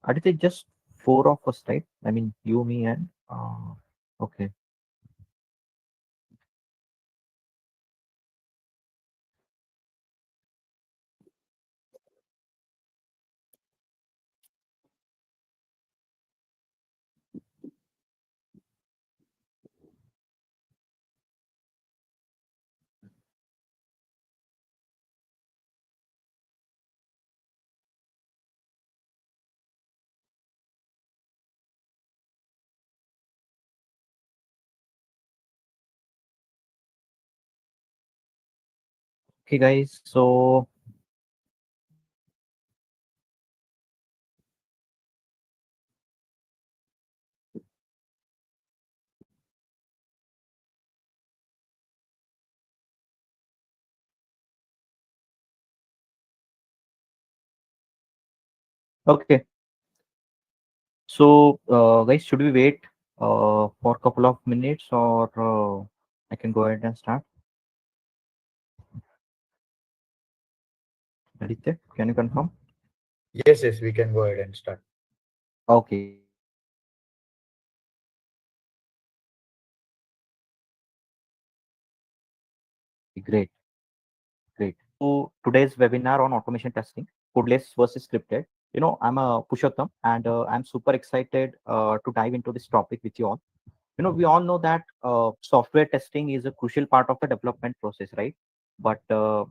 Aditya, just four of us, right? I mean, you, me, and okay. Okay, guys. So okay. So guys, should we wait for a couple of minutes, or I can go ahead and start? Aditya, can you confirm? Yes, yes, we can go ahead and start. Okay, great. Great. So today's webinar on automation testing, codeless versus scripted. I'm a Purushottam, and I'm super excited to dive into this topic with you all. We all know that software testing is a crucial part of the development process, right? But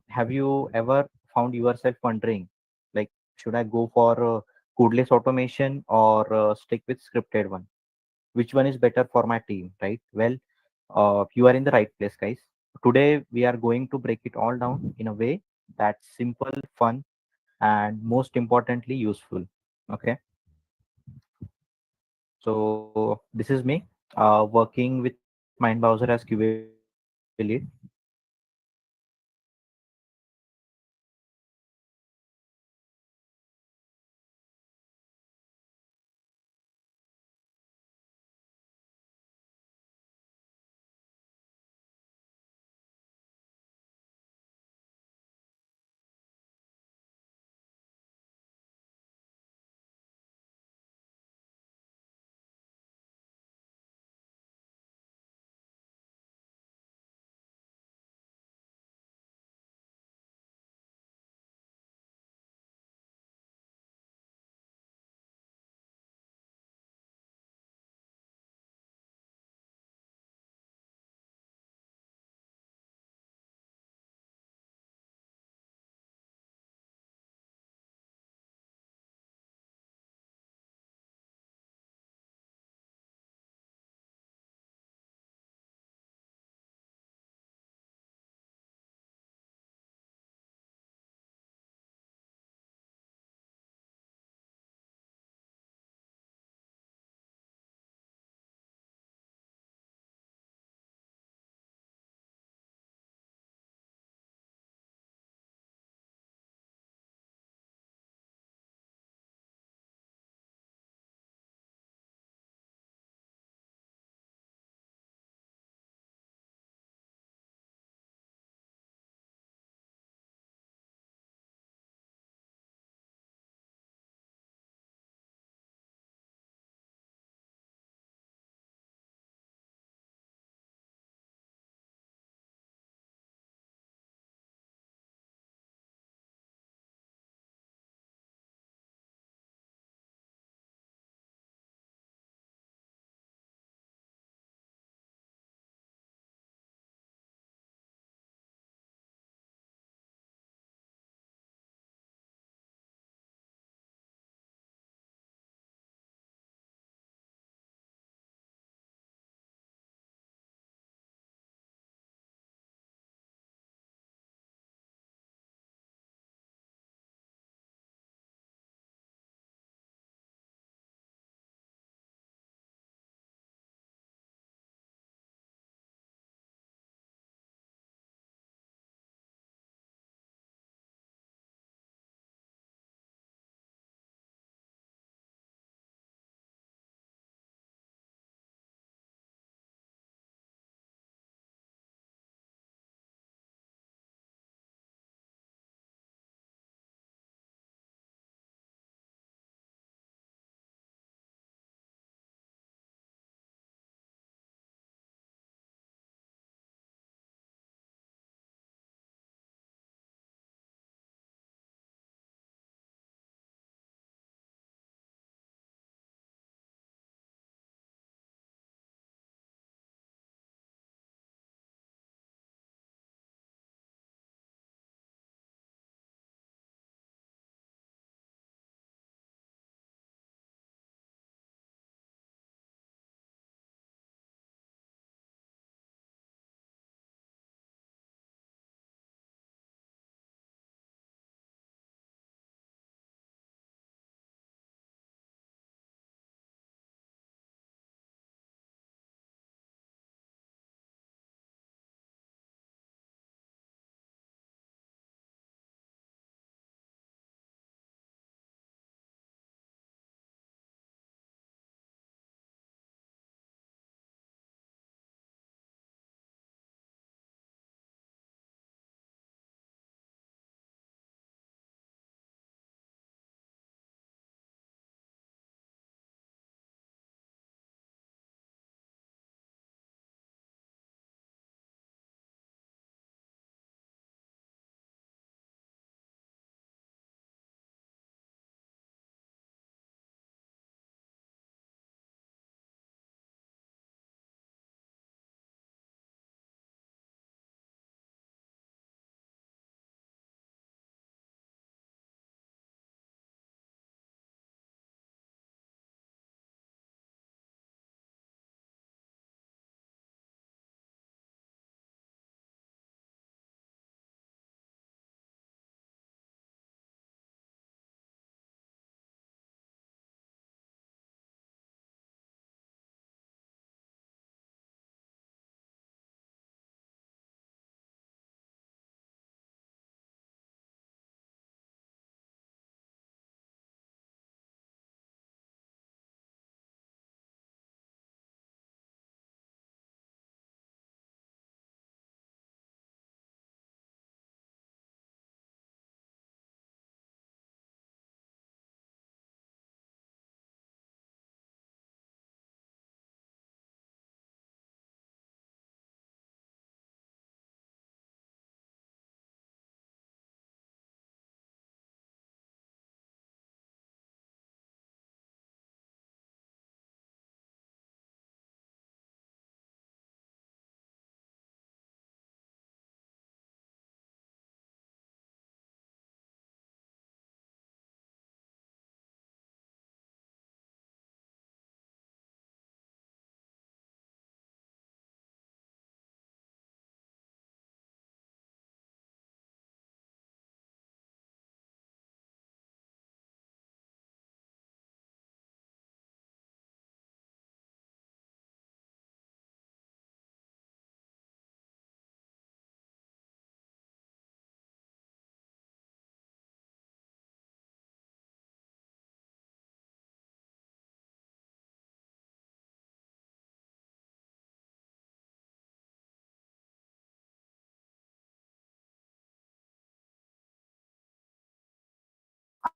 have you ever found yourself wondering, like, should I go for codeless automation or stick with scripted one? Which one is better for my team, right? Well, you are in the right place, guys. Today we are going to break it all down in a way that's simple, fun, and most importantly useful. Okay, so this is me working with Mindbowser as QA lead.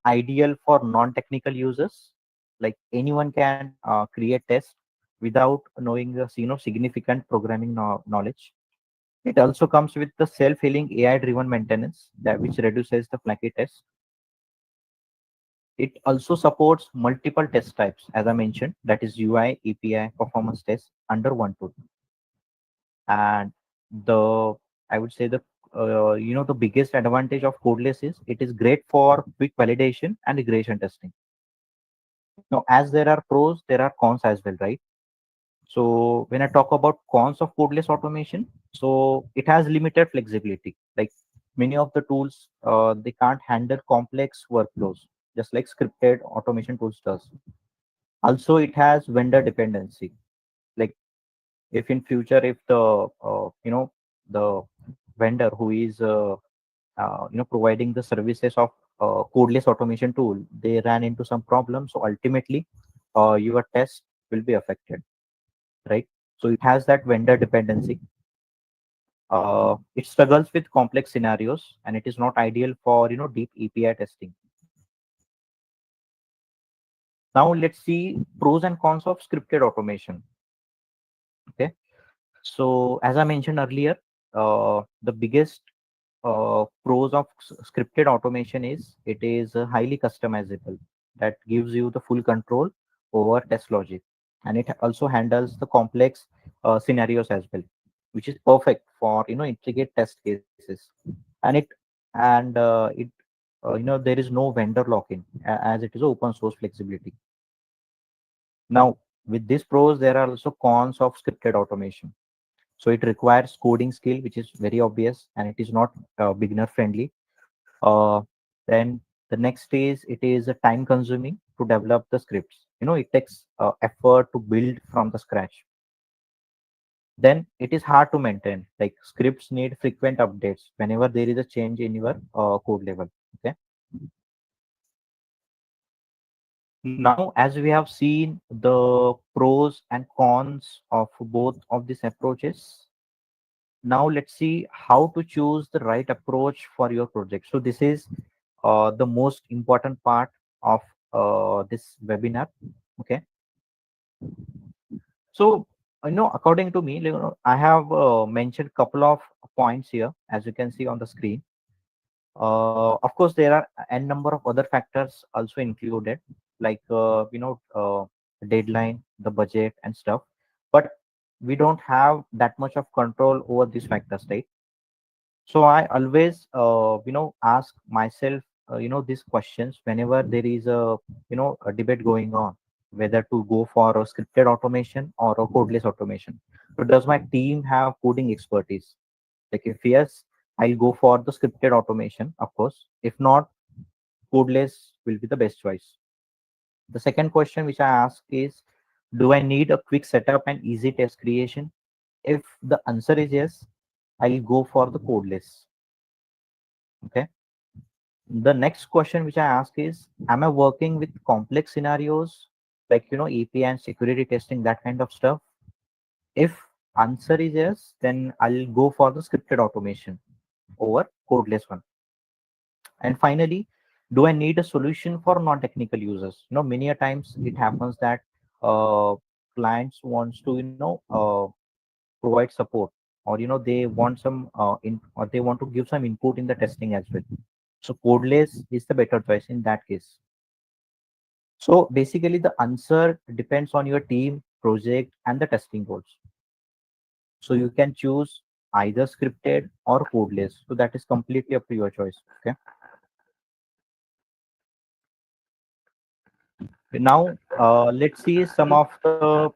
ideal for non-technical users. Like anyone can create tests without knowing the significant programming knowledge. It also comes with the self-healing AI-driven maintenance that which reduces the flaky test. It also supports multiple test types, as I mentioned, that is UI, API, performance tests under one tool. And the I would say the the biggest advantage of Codeless is it is great for quick validation and regression testing. Now, as there are pros, there are cons as well, right? So when I talk about cons of codeless automation, so it has limited flexibility. Like many of the tools, they can't handle complex workflows, just like scripted automation tools does. Also, it has vendor dependency. Like if in future, if the vendor who is providing the services of codeless automation tool, they ran into some problems. So ultimately, your test will be affected, right? So it has that vendor dependency. It struggles with complex scenarios, and it is not ideal for deep API testing. Now let's see pros and cons of scripted automation. Okay, so as I mentioned earlier, the biggest pros of scripted automation is it is highly customizable. That gives you the full control over test logic, and it also handles the complex scenarios as well, which is perfect for intricate test cases. And there is no vendor lock-in as it is open source flexibility. Now, with these pros, there are also cons of scripted automation. So it requires coding skill, which is very obvious, and it is not beginner friendly. Uh, then the next is it is time consuming to develop the scripts. It takes effort to build from the scratch. Then it is hard to maintain. Like scripts need frequent updates whenever there is a change in your code level. Okay. Now, as we have seen the pros and cons of both of these approaches, now let's see how to choose the right approach for your project. So this is the most important part of this webinar. Okay, so according to me, I have mentioned a couple of points here, as you can see on the screen. Of course, there are n number of other factors also included, like deadline, the budget, and stuff. But we don't have that much of control over these factors, right? So I always, ask myself, these questions whenever there is a debate going on, whether to go for a scripted automation or a codeless automation. So does my team have coding expertise? Like if yes, I'll go for the scripted automation, of course. If not, codeless will be the best choice. The second question which I ask is, do I need a quick setup and easy test creation? If the answer is yes, I'll go for the codeless. Okay. The next question which I ask is, am I working with complex scenarios like API and security testing, that kind of stuff? If answer is yes, then I'll go for the scripted automation over codeless one. And finally, do I need a solution for non-technical users? Many a times it happens that uh, clients wants to provide support, or they want some or they want to give some input in the testing as well. So codeless is the better choice in that case. So basically, the answer depends on your team, project, and the testing goals. So you can choose either scripted or codeless. So that is completely up to your choice. Okay. Now let's see some of the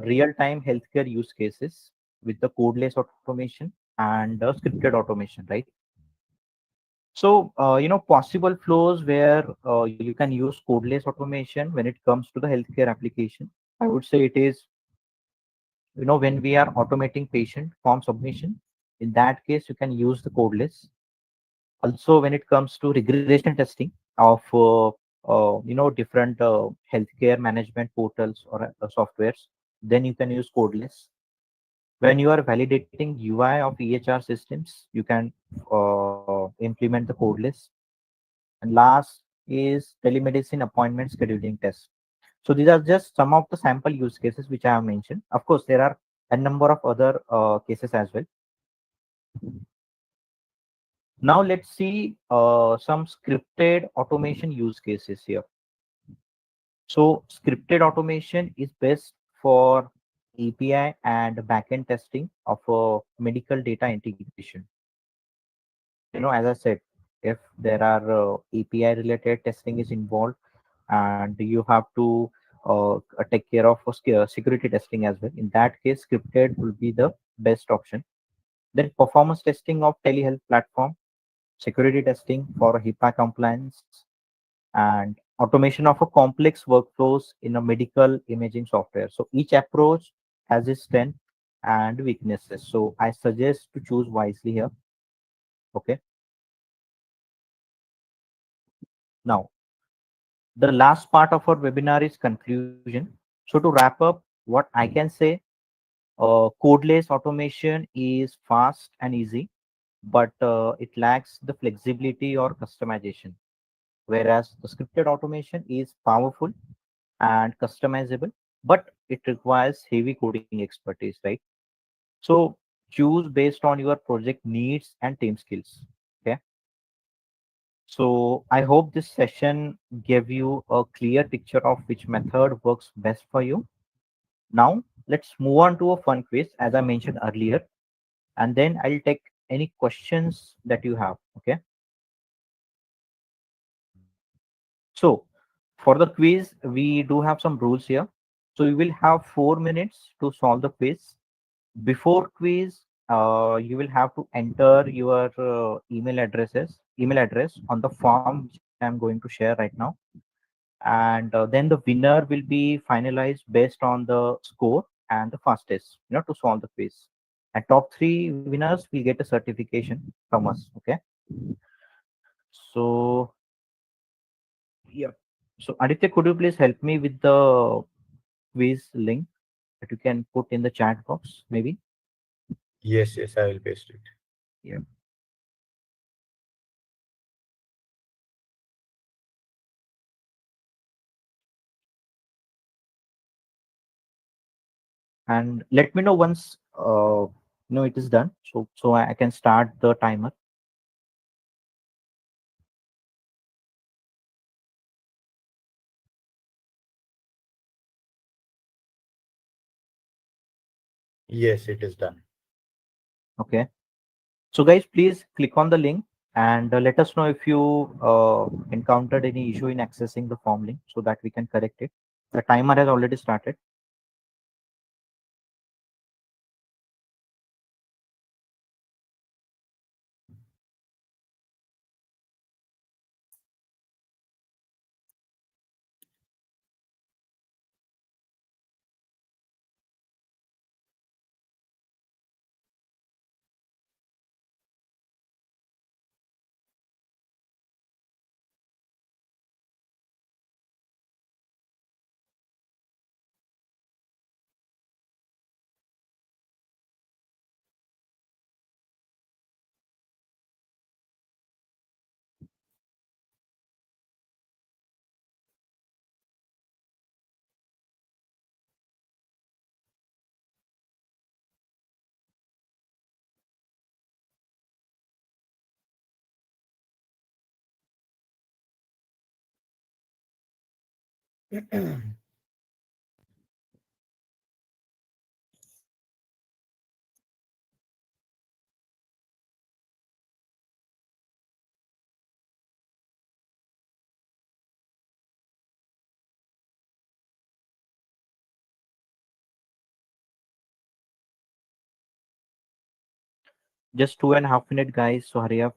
real-time healthcare use cases with the codeless automation and scripted automation, right? So, possible flows where you can use codeless automation when it comes to the healthcare application. I would say it is, when we are automating patient form submission, in that case, you can use the codeless. Also, when it comes to regression testing of, different healthcare management portals or softwares, then you can use codeless. When you are validating UI of EHR systems, you can implement the codeless. And last, is telemedicine appointment scheduling test. So these are just some of the sample use cases which I have mentioned. Of course, there are a number of other cases as well. Now let's see some scripted automation use cases here. So scripted automation is best for API and backend testing of medical data integration. As I said, if there are API related testing is involved, and you have to take care of security testing as well. In that case, scripted will be the best option. Then performance testing of telehealth platform, security testing for HIPAA compliance, and automation of a complex workflows in a medical imaging software. So each approach has its strength and weaknesses. So I suggest to choose wisely here. Okay. Now, the last part of our webinar is conclusion. So to wrap up, what I can say, codeless automation is fast and easy, but it lacks the flexibility or customization. Whereas the scripted automation is powerful and customizable, but it requires heavy coding expertise, right? So choose based on your project needs and team skills. Okay. So I hope this session gave you a clear picture of which method works best for you. Now let's move on to a fun quiz, as I mentioned earlier, and then I'll take any questions that you have. Okay. So for the quiz, we do have some rules here. So you will have 4 minutes to solve the quiz. Before quiz, you will have to enter your email address on the form which I'm going to share right now, and then the winner will be finalized based on the score and the fastest, to solve the quiz. And top three winners will get a certification from us. Okay. So yeah. So Aditya, could you please help me with the quiz link that you can put in the chat box, maybe? Yes, yes, I will paste it. Yeah. And let me know once it is done, so I can start the timer. Yes, it is done. Okay. So guys, please click on the link and let us know if you encountered any issue in accessing the form link so that we can correct it. The timer has already started. Just 2.5 minutes, guys. So hurry up.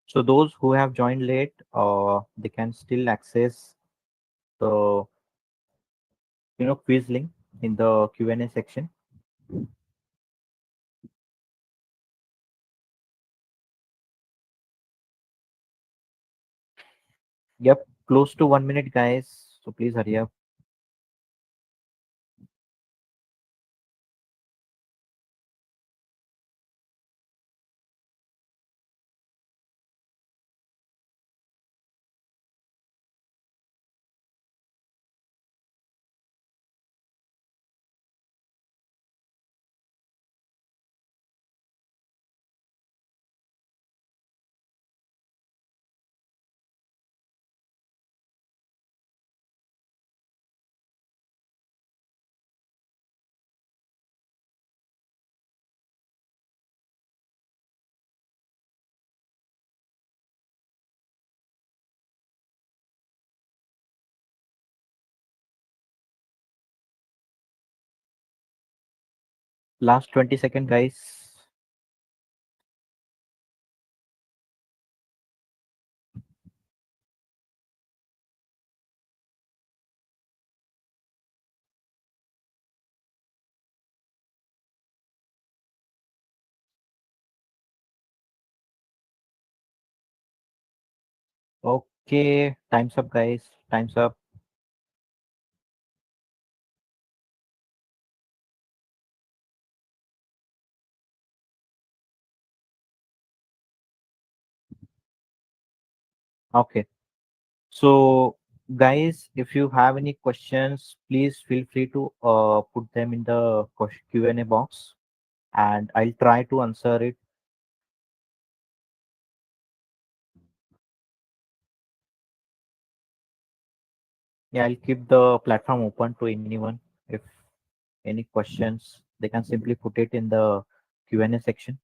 So those who have joined late, they can still access the quiz link in the Q&A section. Yep, close to 1 minute, guys. So please hurry up. Last 20 seconds, guys. Okay, time's up, guys. Time's up. Okay. So, guys, if you have any questions, please feel free to put them in the Q&A box, and I'll try to answer it. Yeah, I'll keep the platform open to anyone. If any questions, they can simply put it in the Q&A section.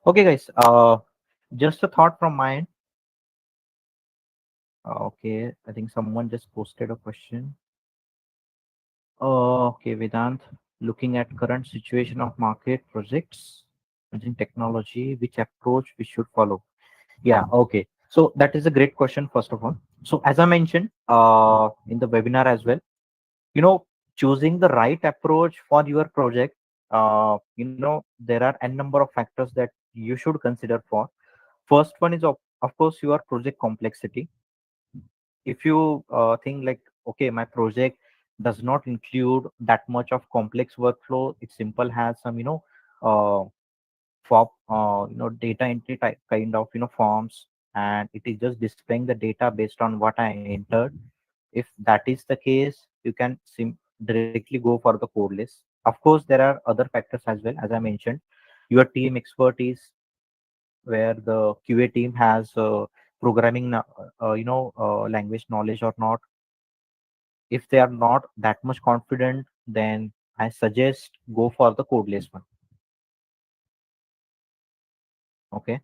Okay, guys. Just a thought from my end. Okay, I think someone just posted a question. Okay, Vedant, looking at current situation of market projects using technology, which approach we should follow? Yeah, okay. So that is a great question, first of all. So as I mentioned in the webinar as well, you know, choosing the right approach for your project, there are n number of factors that you should consider for. First one is, of course, your project complexity. If you think like, okay, my project does not include that much of complex workflow, it simple has some uh, for data entry type kind of forms, and it is just displaying the data based on what I entered. If that is the case, you can directly go for the codeless. Of course, there are other factors as well, as I mentioned, your team expertise, where the QA team has programming language knowledge or not. If they are not that much confident, then I suggest go for the codeless one. Okay,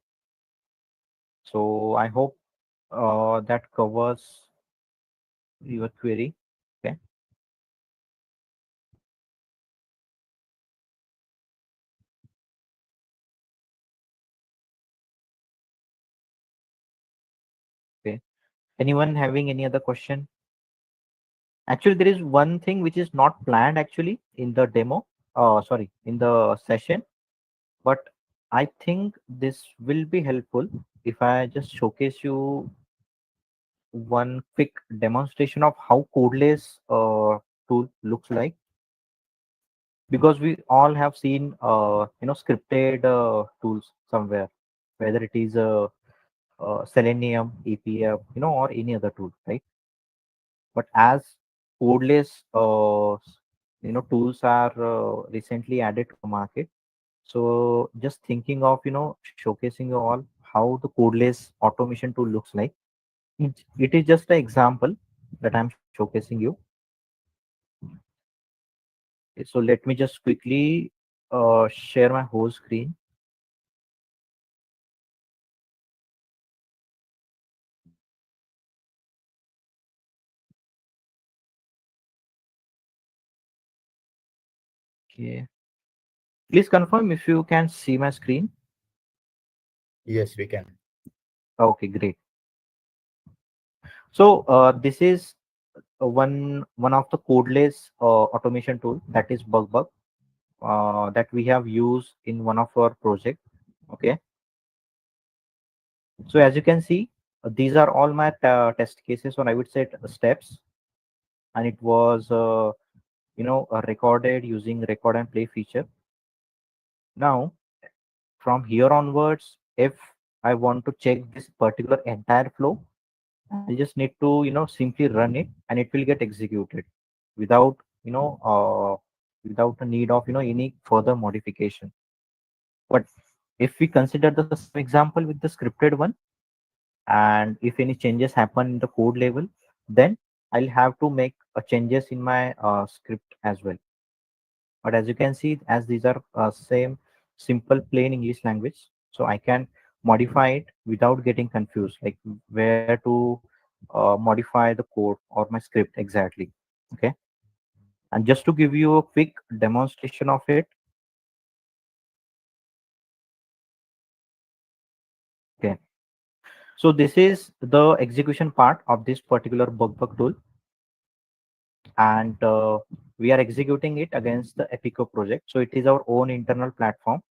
so I hope that covers your query. Okay. Okay, anyone having any other question? Actually, there is one thing which is not planned actually in the demo. sorry, in the session, but I think this will be helpful if I just showcase you one quick demonstration of how Codeless tool looks like, because we all have seen scripted tools somewhere, whether it is Selenium, EPF, or any other tool, right? But as Codeless tools are recently added to the market, so just thinking of showcasing you all how the Codeless automation tool looks like. It is just an example that I'm showcasing you. So let me just quickly share my whole screen. Okay. Please confirm if you can see my screen. Yes, we can. Okay, great. So this is one of the Codeless automation tool, that is bug that we have used in one of our project. Okay. So as you can see, these are all my test cases, or I would say steps, and it was recorded using record and play feature. Now from here onwards, if I want to check this particular entire flow, I just need to simply run it, and it will get executed without without the need of any further modification. But if we consider the same example with the scripted one, and if any changes happen in the code level, then I'll have to make changes in my script as well. But as you can see, as these are same simple plain English language, so I can modify it without getting confused, like where to modify the code or my script exactly. Okay. And just to give you a quick demonstration of it. Okay. So this is the execution part of this particular bug tool, and we are executing it against the Epico project. So it is our own internal platform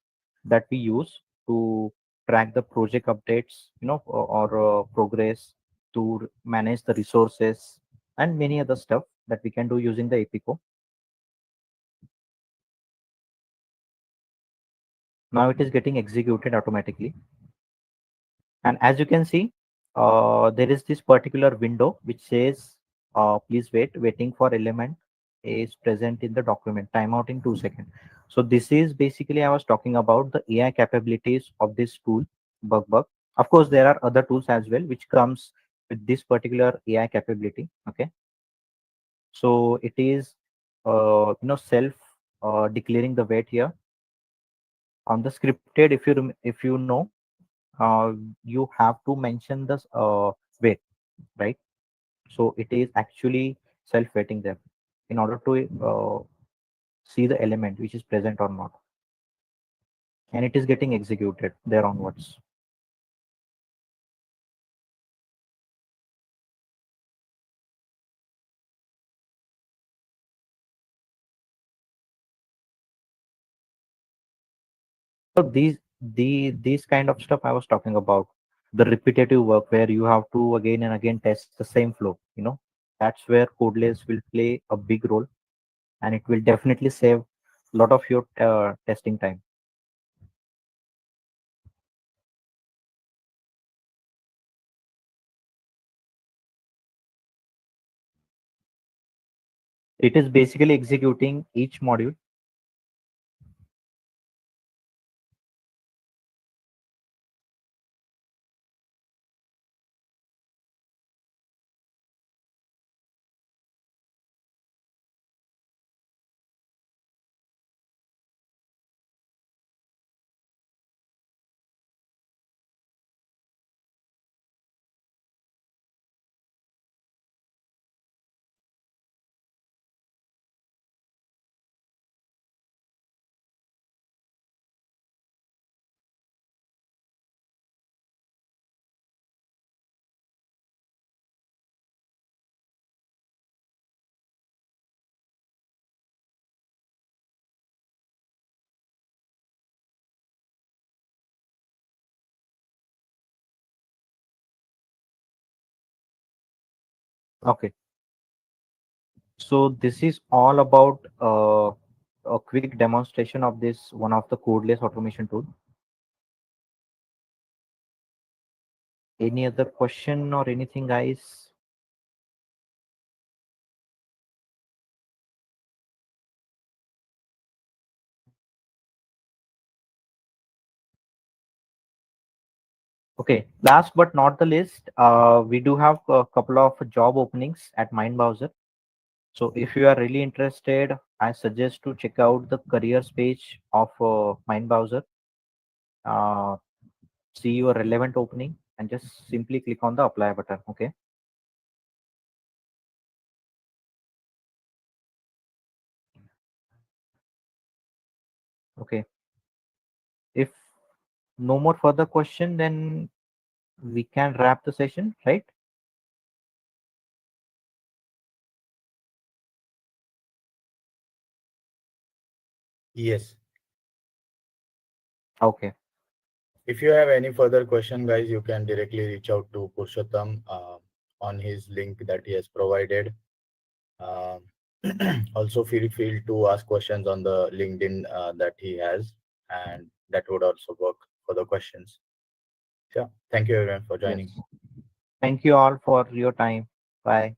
that we use to track the project updates, or progress, to manage the resources and many other stuff that we can do using the Epico. Now it is getting executed automatically. And as you can see, there is this particular window which says, please wait, waiting for element is present in the document, timeout in 2 seconds. So this is basically, I was talking about the AI capabilities of this tool, bug. Of course, there are other tools as well, which comes with this particular AI capability. Okay. So it is, self declaring the wait here on the scripted. If you know, uh, you have to mention this wait, right? So it is actually self waiting there in order to see the element which is present or not, and it is getting executed there onwards. So these kind of stuff I was talking about, the repetitive work where you have to again and again test the same flow, that's where Codeless will play a big role, and it will definitely save a lot of your testing time. It is basically executing each module. Okay. So this is all about a quick demonstration of this one of the codeless automation tool. Any other question or anything, guys? Okay. Last but not the least, we do have a couple of job openings at Mindbowser. So if you are really interested, I suggest to check out the careers page of Mindbowser. Uh, See your relevant opening and just simply click on the apply button. Okay. Okay. If no more further question, then we can wrap the session, right? Yes. Okay. If you have any further question, guys, you can directly reach out to Purushottam on his link that he has provided. Um, also, feel free to ask questions on the LinkedIn that he has, and that would also work for the questions. Yeah. Thank you everyone for joining. Yes. Thank you all for your time. Bye.